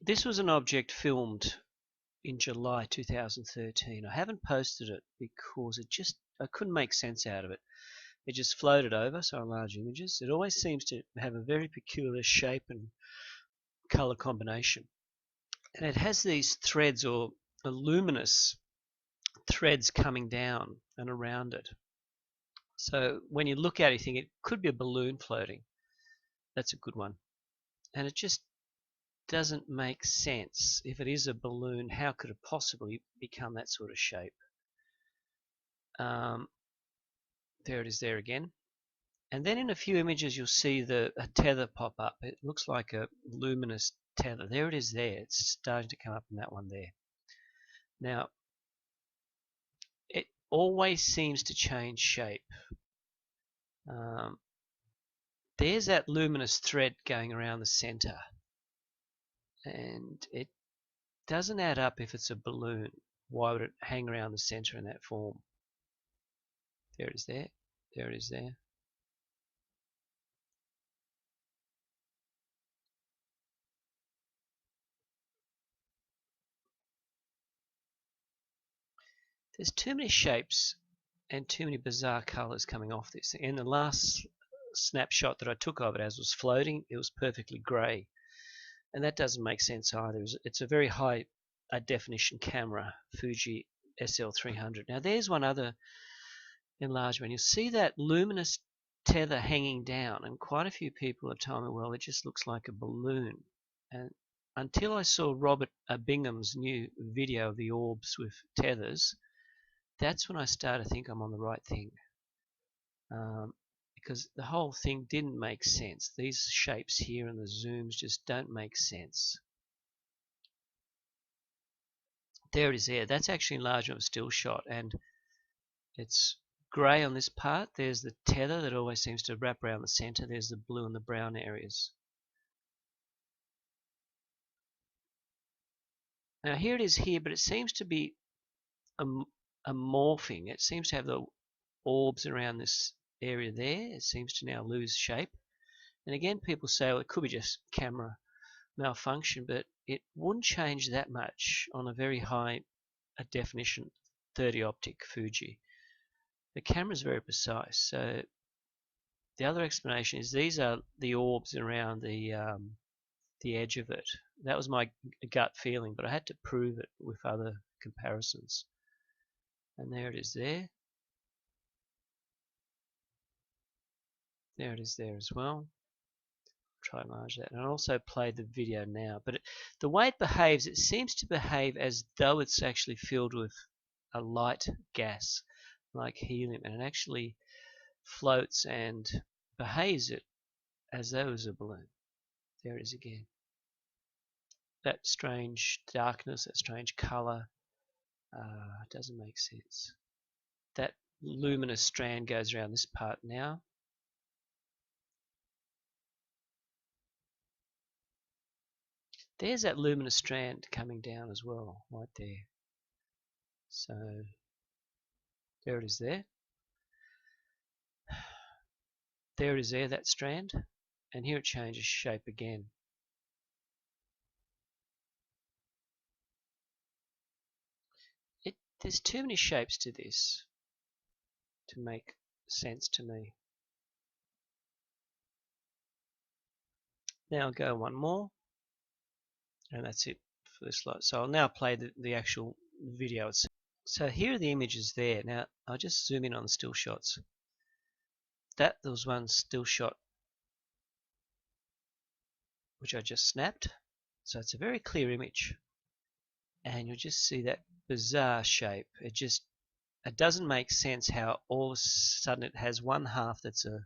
This was an object filmed in July 2013. I haven't posted it because I couldn't make sense out of it. It just floated over, so large images. It always seems to have a very peculiar shape and color combination. And it has these threads or luminous threads coming down and around it. So when you look at it, you think it could be a balloon floating. That's a good one. And it just doesn't make sense. If it is a balloon, how could it possibly become that sort of shape? There it is there again. And then in a few images you'll see a tether pop up. It looks like a luminous tether. There it is there. It's starting to come up in that one there. Now, it always seems to change shape. There's that luminous thread going around the center. And it doesn't add up if it's a balloon. Why would it hang around the center in that form? There it is there. There it is there. There's too many shapes and too many bizarre colors coming off this. In the last snapshot that I took of it as it was floating, it was perfectly grey. And that doesn't make sense either. It's a very high definition camera, Fuji SL300. Now there's one other enlargement. You'll see that luminous tether hanging down, and quite a few people have told me, well, it just looks like a balloon. And until I saw Robert Bingham's new video of the orbs with tethers, that's when I started to think I'm on the right thing. Because the whole thing didn't make sense. These shapes here and the zooms just don't make sense. There it is there. That's actually enlargement of a still shot, and it's grey on this part. There's the tether that always seems to wrap around the center. There's the blue and the brown areas. Now here it is here, but it seems to be a morphing. It seems to have the orbs around this area there. It seems to now lose shape. And again, people say, well, it could be just camera malfunction, but it wouldn't change that much on a very high definition 30 optic Fuji. The camera is very precise. So the other explanation is these are the orbs around the edge of it. That was my gut feeling, but I had to prove it with other comparisons. And there it is there. There it is there as well. Try and enlarge that. And I also played the video now. But the way it behaves, it seems to behave as though it's actually filled with a light gas, like helium. And it actually floats and behaves it as though it was a balloon. There it is again. That strange darkness, that strange color, doesn't make sense. That luminous strand goes around this part now. There's that luminous strand coming down as well, right there. So there it is there. There it is there, that strand. And here it changes shape again. There's too many shapes to this to make sense to me. Now I'll go one more. And that's it for this slide. So I'll now play the actual video itself. So here are the images there. Now I'll just zoom in on the still shots. There was one still shot which I just snapped. So it's a very clear image. And you'll just see that bizarre shape. It doesn't make sense how all of a sudden it has one half that's a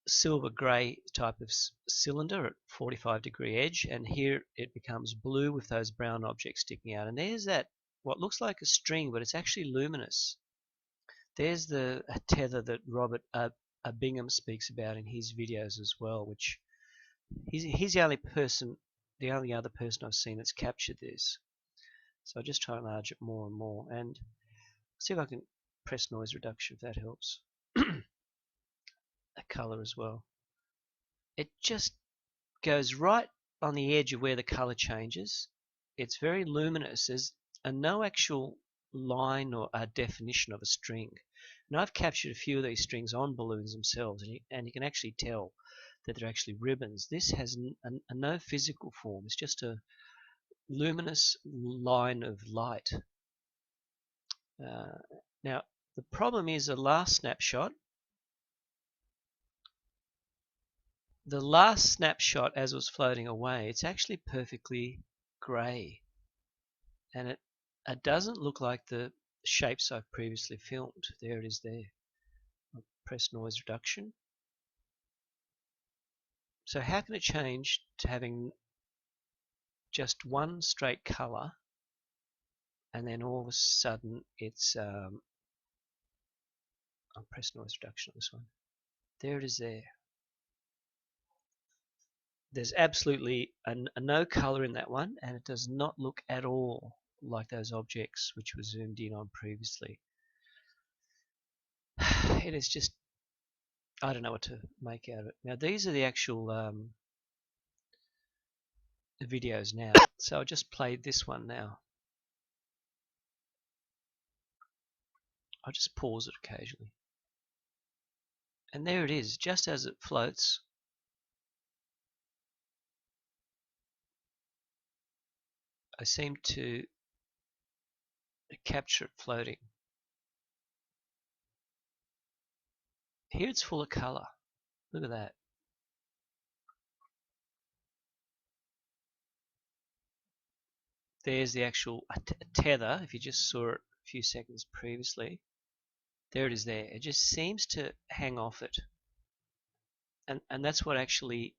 silver grey type of cylinder at 45-degree edge, and here it becomes blue with those brown objects sticking out. And there's that what looks like a string, but it's actually luminous. There's the tether that Robert Bingham speaks about in his videos as well, which he's the only other person I've seen that's captured this. So I'll just try and enlarge it more and more, and see if I can press noise reduction if that helps. A color as well. It just goes right on the edge of where the color changes. It's very luminous. There's no actual line or a definition of a string. And I've captured a few of these strings on balloons themselves, and you can actually tell that they're actually ribbons. This has no physical form. It's just a luminous line of light. Now, the problem is the last snapshot. The last snapshot, as it was floating away, it's actually perfectly grey, and it doesn't look like the shapes I've previously filmed. There it is there. I'll press noise reduction. So how can it change to having just one straight colour, and then all of a sudden it's I'll press noise reduction on this one. There it is there. There's absolutely no colour in that one, and it does not look at all like those objects which were zoomed in on previously. It is just, I don't know what to make out of it. Now these are the actual videos now, so I just played this one now. I just pause it occasionally, and there it is, just as it floats. I seem to capture it floating. Here it's full of colour. Look at that. There's the actual tether. If you just saw it a few seconds previously, there it is there. It just seems to hang off it. And that's what actually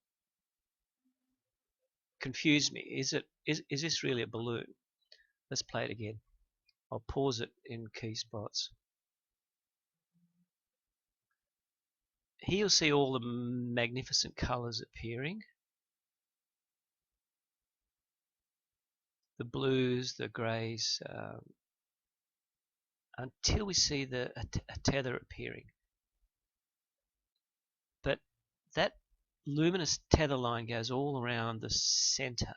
confused me. Is this really a balloon? Let's play it again. I'll pause it in key spots. Here you'll see all the magnificent colours appearing. The blues, the greys, until we see a tether appearing. But that luminous tether line goes all around the center,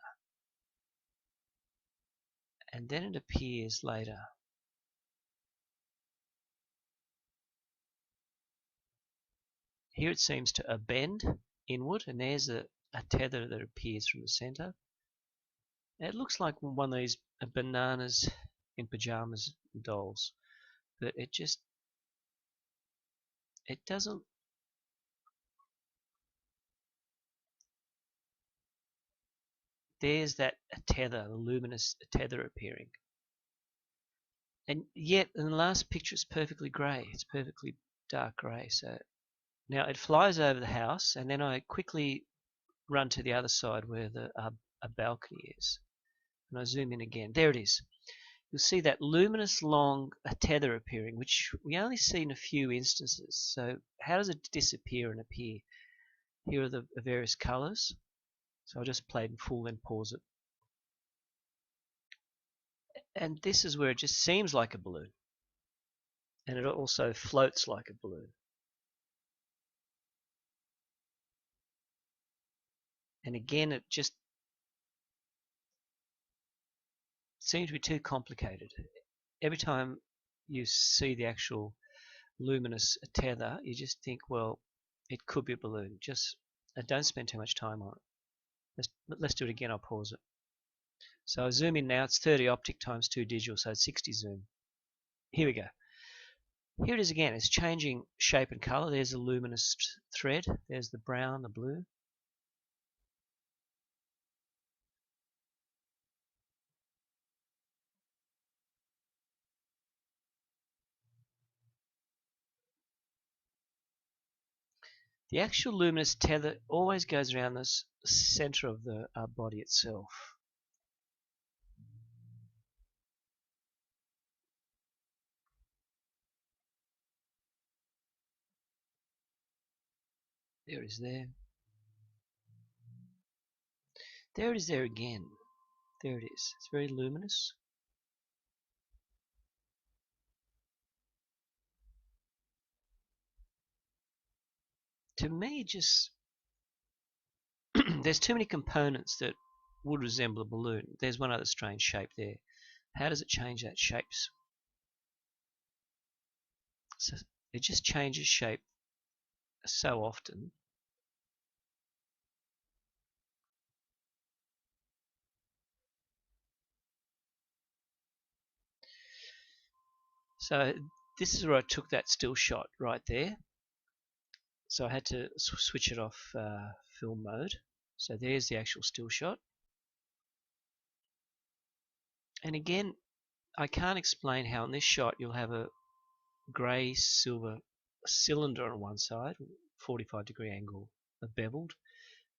and then it appears later. Here it seems to bend inward, and there's a tether that appears from the center. It looks like one of these bananas in pajamas dolls, but it doesn't. There's that tether, the luminous tether appearing. And yet, in the last picture, it's perfectly grey. It's perfectly dark grey. So now it flies over the house, and then I quickly run to the other side where a balcony is. And I zoom in again. There it is. You'll see that luminous long tether appearing, which we only see in a few instances. So how does it disappear and appear? Here are the various colours. So I'll just play it in full and pause it. And this is where it just seems like a balloon. And it also floats like a balloon. And again, it just seems to be too complicated. Every time you see the actual luminous tether, you just think, well, it could be a balloon. Just don't spend too much time on it. Let's do it again. I'll pause it. So I zoom in now. It's 30 optic times 2 digital, so it's 60 zoom. Here we go. Here it is again. It's changing shape and color. There's the luminous thread. There's the brown, the blue. The actual luminous tether always goes around the center of the body itself. There it is there. There it is there again. There it is. It's very luminous. To me, just there's too many components that would resemble a balloon. There's one other strange shape there. How does it change that shape? So it just changes shape so often. So this is where I took that still shot right there. So I had to switch it off film mode. So there's the actual still shot. And again, I can't explain how in this shot you'll have a grey silver cylinder on one side, 45-degree angle, beveled.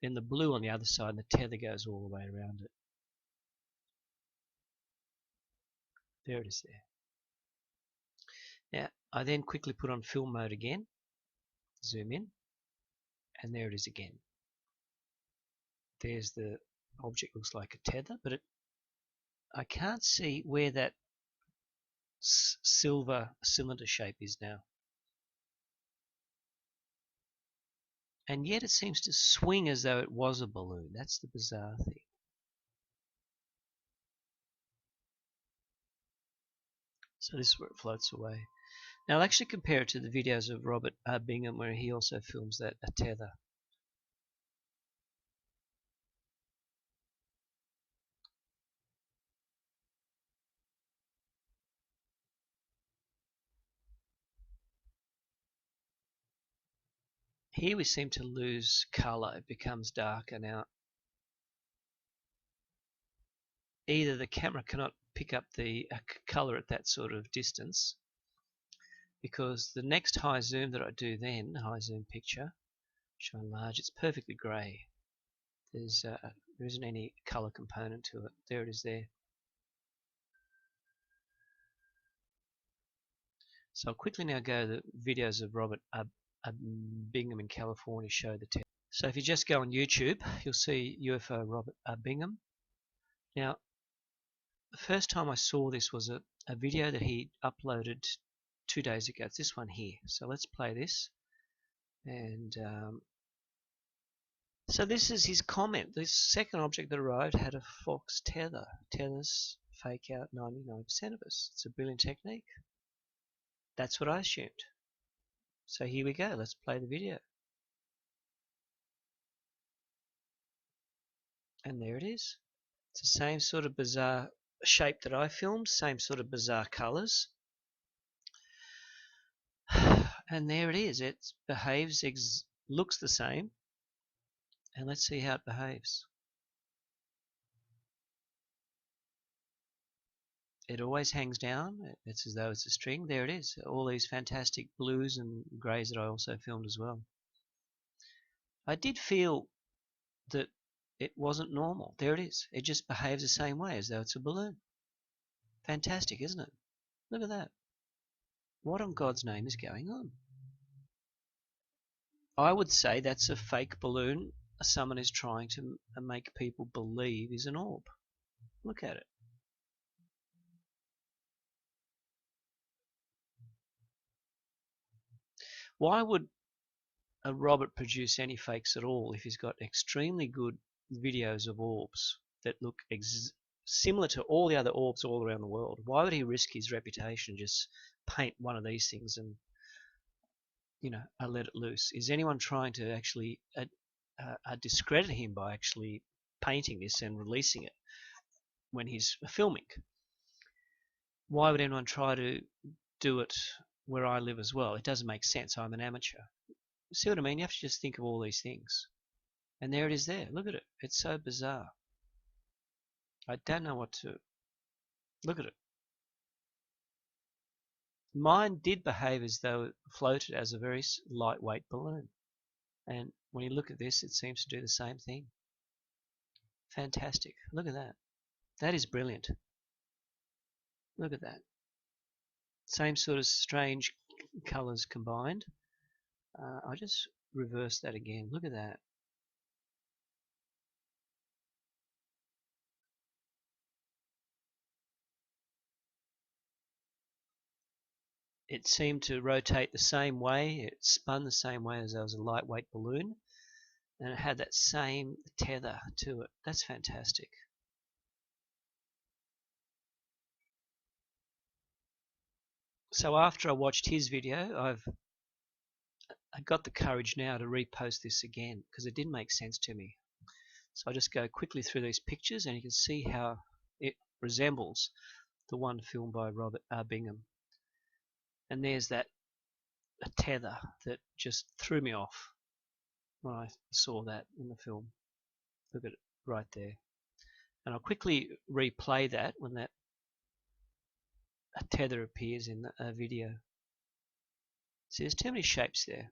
Then the blue on the other side, and the tether goes all the way around it. There it is there. Now, I then quickly put on film mode again, zoom in, and there it is again. There's the object, looks like a tether, but I can't see where that silver cylinder shape is now. And yet it seems to swing as though it was a balloon. That's the bizarre thing. So this is where it floats away. Now I'll actually compare it to the videos of Robert Bingham, where he also films that a tether. Here we seem to lose colour. It becomes darker now. Either the camera cannot pick up the colour at that sort of distance, because the next high zoom that I do then, high zoom picture, show enlarge, it's perfectly grey. There isn't any colour component to it. There it is there. So I'll quickly now go to the videos of Robert Bingham in California show the tether. So if you just go on YouTube, you'll see UFO Robert Bingham. Now, the first time I saw this was a video that he uploaded 2 days ago. It's this one here. So let's play this. And so this is his comment. This second object that arrived had a Fox tether. Tethers fake out 99% of us. It's a brilliant technique. That's what I assumed. So here we go. Let's play the video. And there it is. It's the same sort of bizarre shape that I filmed, same sort of bizarre colours. And there it is. It behaves, looks the same. And let's see how it behaves. It always hangs down. It's as though it's a string. There it is. All these fantastic blues and greys that I also filmed as well. I did feel that it wasn't normal. There it is. It just behaves the same way as though it's a balloon. Fantastic, isn't it? Look at that. What on God's name is going on? I would say that's a fake balloon someone is trying to make people believe is an orb. Look at it. Why would a Robert produce any fakes at all if he's got extremely good videos of orbs that look similar to all the other orbs all around the world? Why would he risk his reputation and just paint one of these things and let it loose? Is anyone trying to actually discredit him by actually painting this and releasing it when he's filming? Why would anyone try to do it where I live as well? It doesn't make sense. I'm an amateur. See what I mean? You have to just think of all these things. And there it is there. Look at it. It's so bizarre. I don't know what to... Look at it. Mine did behave as though it floated as a very lightweight balloon. And when you look at this, it seems to do the same thing. Fantastic. Look at that. That is brilliant. Look at that. Same sort of strange colours combined. I just reverse that again. Look at that. It seemed to rotate the same way. It spun the same way as though it was a lightweight balloon. and it had that same tether to it. That's fantastic. So after I watched his video, I got the courage now to repost this again because it didn't make sense to me. So I just go quickly through these pictures and you can see how it resembles the one filmed by Robert Bingham. And there's that a tether that just threw me off when I saw that in the film. Look at it right there. And I'll quickly replay that when that a tether appears in the video. See, there's too many shapes there.